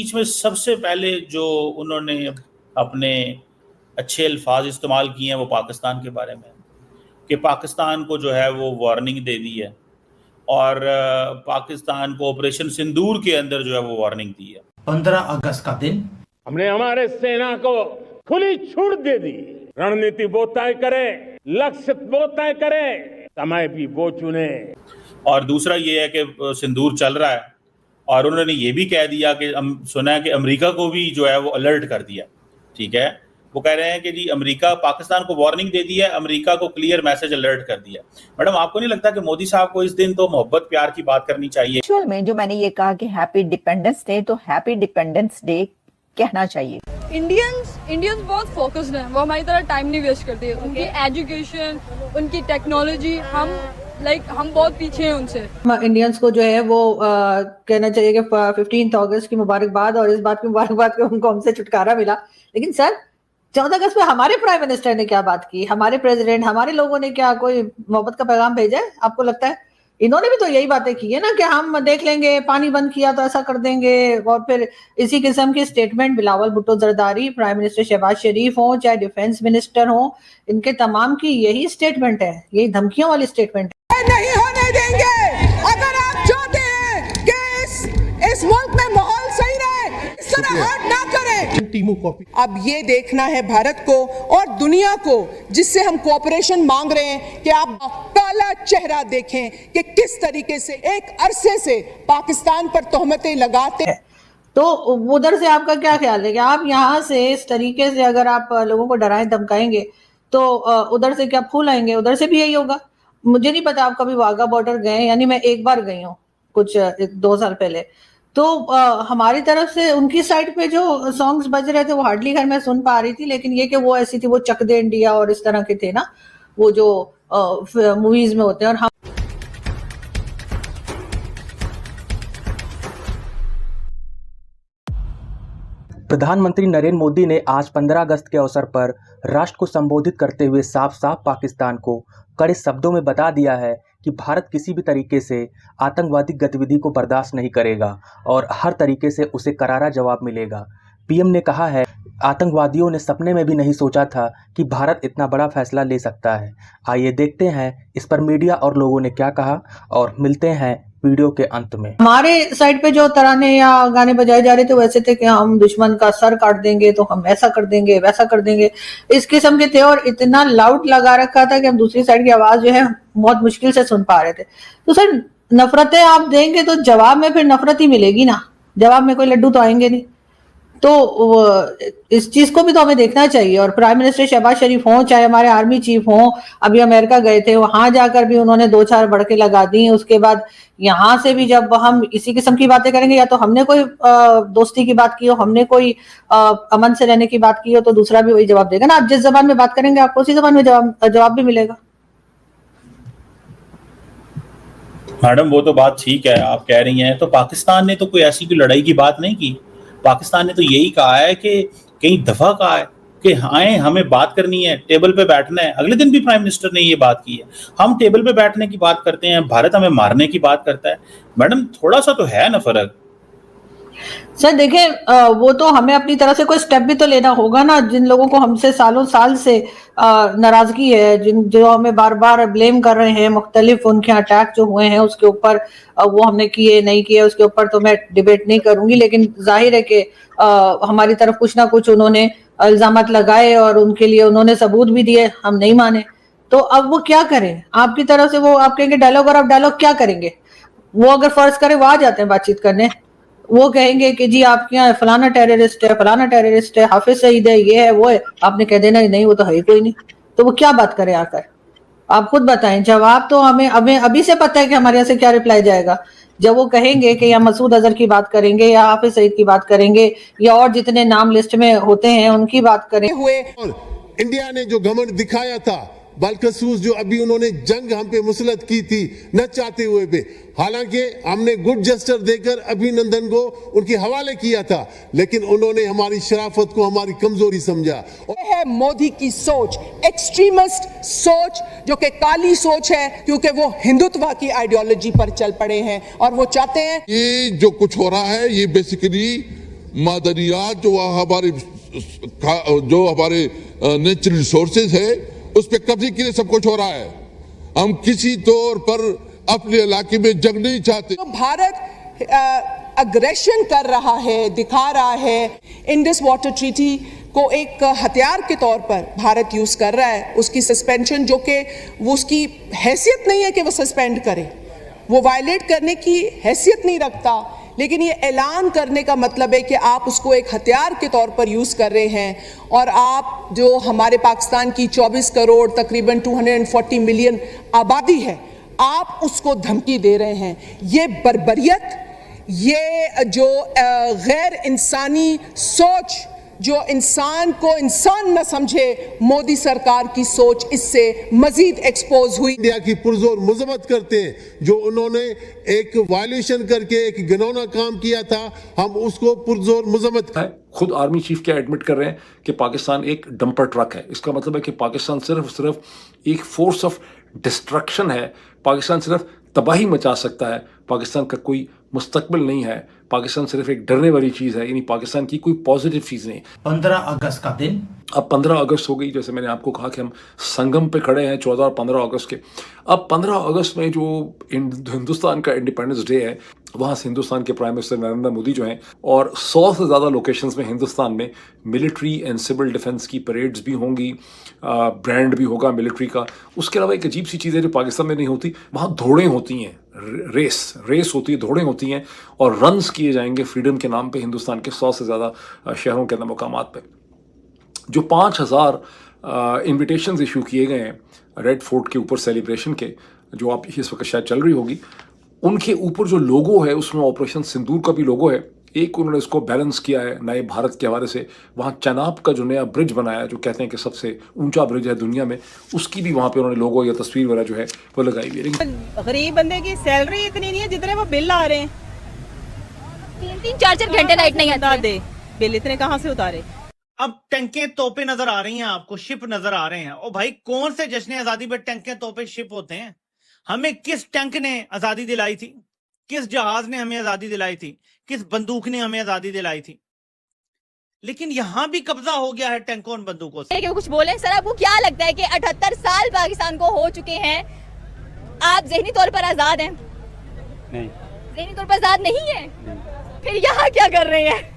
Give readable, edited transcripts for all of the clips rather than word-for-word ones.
Speech में सबसे पहले जो उन्होंने अपने अच्छे अल्फाज इस्तेमाल किए हैं वो पाकिस्तान के बारे में, कि पाकिस्तान को जो है वो वार्निंग दे दी है और पाकिस्तान को ऑपरेशन सिंदूर के अंदर जो है वो वार्निंग दी है। 15 अगस्त का दिन हमने हमारे सेना को खुली छूट दे दी। रणनीति वो तय करे, लक्ष्य वो तय करे, समय भी वो चुने। और दूसरा ये है कि सिंदूर चल रहा है और उन्होंने ये भी कह दिया कि सुना है कि अमेरिका को भी जो है वो अलर्ट कर दिया। ठीक है, वो कह रहे हैं कि जी अमेरिका पाकिस्तान को वार्निंग दे दी है, अमेरिका को क्लियर मैसेज अलर्ट कर दिया। मैडम आपको नहीं लगता कि मोदी साहब को इस दिन तो मोहब्बत प्यार की बात करनी चाहिए? एक्चुअल में जो मैंने ये कहा कि हैप्पी डिपेंडेंस डे, तो हैप्पी डिपेंडेंस डे कहना चाहिए। इंडियंस बहुत फोकस्ड हैं, वो हमारी तरह टाइम नहीं वेस्ट करते। उनकी एजुकेशन, उनकी टेक्नोलॉजी, हम बहुत पीछे हैं उनसे। इंडियंस को जो है वो कहना चाहिए कि 15 अगस्त की मुबारकबाद, और इस बात की मुबारकबाद कि उनको हमसे छुटकारा मिला। लेकिन सर 14 अगस्त में हमारे प्राइम मिनिस्टर ने क्या बात की, हमारे प्रेसिडेंट, हमारे लोगों ने क्या कोई मोहब्बत का पैगाम भेजा है? आपको लगता है इन्होंने भी तो यही बातें की है ना कि हम देख लेंगे, पानी बंद किया तो ऐसा कर देंगे। और फिर इसी किस्म की statement Bilawal Bhutto Zardari, prime minister Shahbaz Sharif हो, चाहे डिफेंस मिनिस्टर हो, इनके तमाम की यही स्टेटमेंट है, यही धमकियों वाली स्टेटमेंट है। नहीं होने देंगे। अगर आप चाहते हैं कि इस मुल्क में माहौल सही रहे, इस तरह हर्ट ना करें। अब ये देखना है भारत को और दुनिया को, जिससे हम कोऑपरेशन मांग रहे हैं, कि आप काला चेहरा देखें कि किस तरीके से एक अरसे से पाकिस्तान पर तोहमतें लगाते हैं। तो उधर से आपका क्या ख्याल है कि आप यहाँ से इस तरीके से अगर आप लोगों को डराएं धमकाएंगे तो उधर से क्या फूल आएंगे? उधर से भी यही होगा। मुझे नहीं पता आप कभी वाघा बॉर्डर गए, यानी मैं एक बार गई हूँ कुछ 2 साल पहले। तो हमारी तरफ से उनकी साइड पे जो सॉन्ग्स बज रहे थे वो हार्डली खैर मैं सुन पा रही थी, लेकिन ये कि वो ऐसी थी, वो चक दे इंडिया और इस तरह के थे ना, वो जो मूवीज में होते हैं। और हम प्रधानमंत्री नरेंद्र मोदी ने आज 15 अगस्त के अवसर पर राष्ट्र को संबोधित करते हुए साफ साफ पाकिस्तान को कड़े शब्दों में बता दिया है कि भारत किसी भी तरीके से आतंकवादी गतिविधि को बर्दाश्त नहीं करेगा और हर तरीके से उसे करारा जवाब मिलेगा। पीएम ने कहा है, आतंकवादियों ने सपने में भी नहीं सोचा था कि भारत इतना बड़ा फैसला ले सकता है। आइए देखते हैं इस पर मीडिया और लोगों ने क्या कहा और मिलते हैं वीडियो के अंत में। हमारे साइड पे जो तराने या गाने बजाए जा रहे थे वैसे थे कि हम दुश्मन का सर काट देंगे, तो हम ऐसा कर देंगे, वैसा कर देंगे, इस किस्म के थे। और इतना लाउड लगा रखा था कि हम दूसरी साइड की आवाज जो है बहुत मुश्किल से सुन पा रहे थे। तो सर नफरतें आप देंगे तो जवाब में फिर नफरत ही मिलेगी ना, जवाब में कोई लड्डू तो आएंगे नहीं। तो इस चीज को भी तो हमें देखना चाहिए। और प्राइम मिनिस्टर शहबाज शरीफ हों, चाहे हमारे आर्मी चीफ हों, अभी अमेरिका गए थे, वहां जाकर भी उन्होंने 2-4 भड़के लगा दी। उसके बाद यहाँ से भी जब हम इसी किस्म की बातें करेंगे, या तो हमने कोई दोस्ती की बात की हो, हमने कोई अमन से रहने की बात की हो, तो दूसरा भी वही जवाब देगा ना। आप जिस जबान में बात करेंगे आपको उसी जबान में जवाब भी मिलेगा। मैडम वो तो बात ठीक है आप कह रही हैं, तो पाकिस्तान ने तो कोई ऐसी कोई लड़ाई की बात नहीं की। पाकिस्तान ने तो यही कहा है कि कई दफा कहा है कि आए हमें बात करनी है, टेबल पे बैठना है। अगले दिन भी प्राइम मिनिस्टर ने ये बात की है। हम टेबल पे बैठने की बात करते हैं, भारत हमें मारने की बात करता है। मैडम थोड़ा सा तो है ना फर्क। सर देखें, वो तो हमें अपनी तरफ से कोई स्टेप भी तो लेना होगा ना। जिन लोगों को हमसे सालों साल से नाराजगी है, जो हमें बार बार ब्लेम कर रहे हैं, मुख्तलिफ उनके अटैक जो हुए हैं उसके ऊपर, वो हमने किए नहीं किए उसके ऊपर तो मैं डिबेट नहीं करूंगी। लेकिन जाहिर है कि हमारी तरफ कुछ ना कुछ उन्होंने इल्जामात लगाए और उनके लिए उन्होंने सबूत भी दिए, हम नहीं माने। तो अब वो क्या करें? आपकी तरफ से वो आप कहेंगे डायलॉग, और आप डायलॉग क्या करेंगे? वो अगर फर्ज करें वो आ जाते हैं बातचीत करने, वो कहेंगे कि जी आपके यहाँ फलाना टेररिस्ट है, फलाना टेररिस्ट है, हाफिज सईद है, ये है वो है। आपने कह देना नहीं वो तो है ही कोई नहीं। तो वो क्या बात करें आकर? आप खुद बताएं। जवाब तो हमें अभी से पता है कि हमारे यहाँ से क्या रिप्लाई जाएगा। जब वो कहेंगे कि या मसूद अजहर की बात करेंगे, या हाफिज सईद की बात करेंगे, या और जितने नाम लिस्ट में होते हैं उनकी बात करें हुए। और इंडिया ने जो घमंड दिखाया था, बलखसूस जो अभी उन्होंने जंग हम पे मुसलत की थी न चाहते हुए भी, हालांकि हमने गुड जेस्चर देकर अभिनंदन को उनके हवाले किया था, लेकिन उन्होंने हमारी शराफत को हमारी कमजोरी समझा। है मोदी की सोच, एक्सट्रीमिस्ट सोच, जो कि काली सोच है, क्योंकि वो हिंदुत्व की आइडियोलॉजी पर चल पड़े हैं और वो चाहते हैं ये जो कुछ हो रहा है ये बेसिकली मादरियात जो हमारे नेचुरल रिसोर्सेज है उस पर कब्जे के लिए सब कुछ हो रहा है। हम किसी तौर पर अपने इलाके में जंग नहीं चाहते। तो भारत अग्रेशन कर रहा है, दिखा रहा है, इंडस वाटर ट्रीटी को एक हथियार के तौर पर भारत यूज कर रहा है। उसकी सस्पेंशन जो कि वो उसकी हैसियत नहीं है कि वो सस्पेंड करे, वो वायलेट करने की हैसियत नहीं रखता, लेकिन ये ऐलान करने का मतलब है कि आप उसको एक हथियार के तौर पर यूज कर रहे हैं और आप जो हमारे पाकिस्तान की 24 करोड़ तकरीबन 240 मिलियन आबादी है, आप उसको धमकी दे रहे हैं। ये बर्बरियत, ये जो गैर इंसानी सोच, जो इंसान को इंसान न समझे, मोदी सरकार की सोच इससे मजीद एक्सपोज हुई। इंडिया की पुरजोर मजम्मत करते हैं। जो उन्होंने एक वायलेशन करके एक घिनौना काम किया था, हम उसको पुरजोर मजम्मत है। खुद आर्मी चीफ क्या एडमिट कर रहे हैं कि पाकिस्तान एक डंपर ट्रक है। इसका मतलब है कि पाकिस्तान सिर्फ एक फोर्स ऑफ डिस्ट्रक्शन है। पाकिस्तान सिर्फ तबाही मचा सकता है। पाकिस्तान का कोई मुस्तकबिल नहीं है। पाकिस्तान सिर्फ एक डरने वाली चीज़ है, यानी पाकिस्तान की कोई पॉजिटिव चीज़ नहीं। 15 अगस्त का दिन, अब 15 अगस्त हो गई। जैसे मैंने आपको कहा कि हम संगम पे खड़े हैं 14 और 15 अगस्त के। अब 15 अगस्त में जो हिंदुस्तान का इंडिपेंडेंस डे है, वहाँ से हिंदुस्तान के प्राइम मिनिस्टर नरेंद्र मोदी जो हैं, और 100 से ज़्यादा लोकेशंस में हिंदुस्तान में मिलिट्री एंड सिविल डिफेंस की परेड्स भी होंगी, ब्रांड भी होगा मिलिट्री का। उसके अलावा एक अजीब सी चीज़ है जो पाकिस्तान में नहीं होती, वहाँ दौड़ें होती हैं, रेस होती है, दौड़ें होती हैं और रन्स किए जाएंगे फ्रीडम के नाम पे हिंदुस्तान के 100 से ज़्यादा शहरों के अंदर मुकामात पे। जो 5000 इन्विटेशंस इशू किए गए हैं रेड फोर्ट के ऊपर सेलिब्रेशन के, जो आप इस वक्त शायद चल रही होगी, उनके ऊपर जो लोगो है उसमें ऑपरेशन सिंदूर का भी लोगो है। एक उन्होंने इसको बैलेंस किया है नए भारत के हवाले से। वहाँ चनाब का जो नया ब्रिज बनाया है, जो कहते हैं कि सबसे ऊंचा ब्रिज है दुनिया में, उसकी भी वहाँ पे उन्होंने लोगो या तस्वीर वगैरह जो है वो लगाई हुई है। लेकिन गरीब बंदे की सैलरी इतनी नहीं है जितने वो बिल आ रहे हैं। 3-4 घंटे लाइट नहीं आती, बिल इतने कहाँ से उतारे। अब टंके तोपे नजर आ रही हैं आपको, शिप नजर आ रहे हैं। ओ भाई, कौन से जश्न आजादी पर टंके तोपे शिप होते हैं? हमें किस टैंक ने आजादी दिलाई थी? किस जहाज ने हमें आजादी दिलाई थी? किस बंदूक ने हमें आजादी दिलाई थी? लेकिन यहां भी कब्जा हो गया है टैंकों और बंदूकों से। क्या कुछ बोले सर, आपको क्या लगता है कि 78 साल पाकिस्तान को हो चुके हैं, आप ज़हनी तौर पर आजाद हैं? नहीं, ज़हनी तौर पर आजाद नहीं है। फिर यहाँ क्या कर रहे हैं?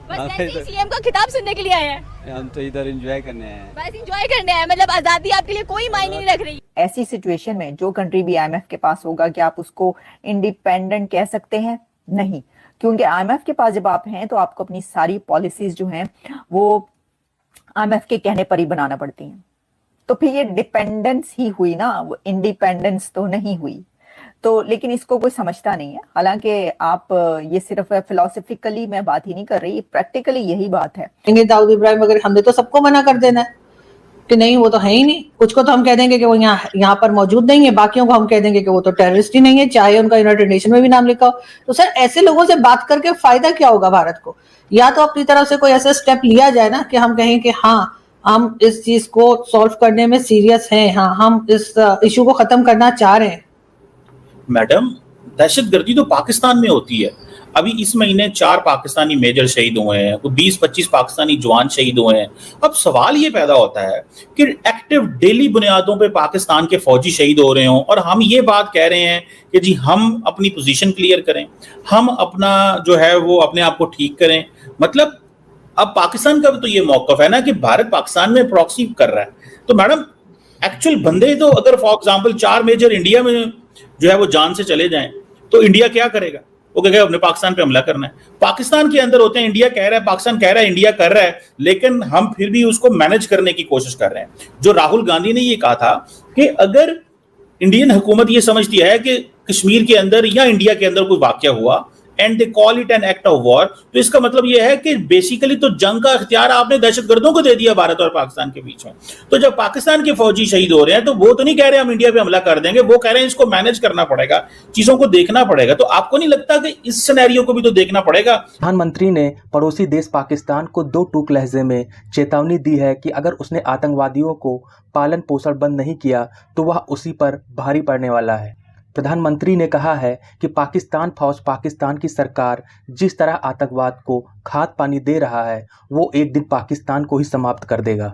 बस सीएम का खिताब सुनने के लिए आए हैं। हम तो इधर एंजॉय करने आए हैं। बस एंजॉय करने आए, मतलब आजादी आपके लिए कोई मायने नहीं रख रही। ऐसी सिचुएशन में जो कंट्री भी आईएमएफ के पास होगा, क्या आप उसको इंडिपेंडेंट कह सकते हैं? नहीं, क्योंकि आईएमएफ के पास जब आप हैं तो आपको अपनी सारी पॉलिसीज जो हैं वो आईएमएफ के कहने पर ही बनाना पड़ती हैं। तो फिर ये डिपेंडेंस ही हुई ना, वो इंडिपेंडेंस तो नहीं हुई। तो लेकिन इसको कोई समझता नहीं है। हालांकि आप ये सिर्फ फिलोसफिकली मैं बात ही नहीं कर रही, प्रैक्टिकली यही बात है। दाऊद इब्राहिम वगैरह, हमने तो सबको मना कर देना है कि नहीं, वो तो है ही नहीं। कुछ को तो हम कह देंगे कि वो यहाँ पर मौजूद नहीं है, बाकियों को हम कह देंगे कि वो तो टेररिस्ट ही नहीं है, चाहे उनका यूनाइटेड नेशन में भी नाम लिखा हो। तो सर, ऐसे लोगों से बात करके फायदा क्या होगा भारत को? या तो अपनी तरफ से कोई ऐसा स्टेप लिया जाए ना कि हम कहें कि हाँ, हम इस चीज को सॉल्व करने में सीरियस हैं, हाँ, हम इस इशू को खत्म करना चाह रहे हैं। मैडम, दहशतगर्दी तो पाकिस्तान में होती है। अभी इस महीने 4 पाकिस्तानी मेजर शहीद हुए हैं, 20-25 पाकिस्तानी जवान शहीद हुए हैं। अब सवाल ये पैदा होता है कि एक्टिव डेली बुनियादों पे पाकिस्तान के फौजी शहीद हो रहे हों और हम ये बात कह रहे हैं कि जी हम अपनी पोजीशन क्लियर करें, हम अपना जो है वो अपने आप को ठीक करें। मतलब अब पाकिस्तान का भी तो ये मौकफ है ना कि भारत पाकिस्तान में प्रॉक्सी कर रहा है। तो मैडम, एक्चुअल बंदे तो अगर फॉर एग्जाम्पल 4 मेजर इंडिया में जो है वो जान से चले जाएं तो इंडिया क्या करेगा? वो कहेगा अपने पाकिस्तान पे हमला करना है। पाकिस्तान के अंदर होते हैं, इंडिया कह रहा है, पाकिस्तान कह रहा है, इंडिया कर रहा है, लेकिन हम फिर भी उसको मैनेज करने की कोशिश कर रहे हैं। जो राहुल गांधी ने ये कहा था कि अगर इंडियन हुकूमत ये समझती है कि कश्मीर के अंदर या इंडिया के अंदर कोई वाकया हुआ and they call it an act of war, तो इसका मतलब यह है कि बेसिकली तो जंग का इख्तियार आपने दहशतगर्दों को दे दिया भारत और पाकिस्तान के बीच में। तो जब पाकिस्तान के फौजी शहीद हो रहे हैं तो वो तो नहीं कह रहे हम इंडिया पे हमला कर देंगे, वो कह रहे हैं इसको मैनेज करना पड़ेगा, चीजों को देखना पड़ेगा। तो आपको नहीं लगता कि इस सिनेरियो को भी तो देखना पड़ेगा? प्रधानमंत्री ने पड़ोसी देश पाकिस्तान को 2 टूक लहजे में चेतावनी दी है कि अगर उसने आतंकवादियों को पालन पोषण बंद नहीं किया तो वह उसी पर भारी पड़ने वाला है। प्रधानमंत्री ने कहा है कि पाकिस्तान फौज, पाकिस्तान की सरकार जिस तरह आतंकवाद को खाद पानी दे रहा है वो एक दिन पाकिस्तान को ही समाप्त कर देगा।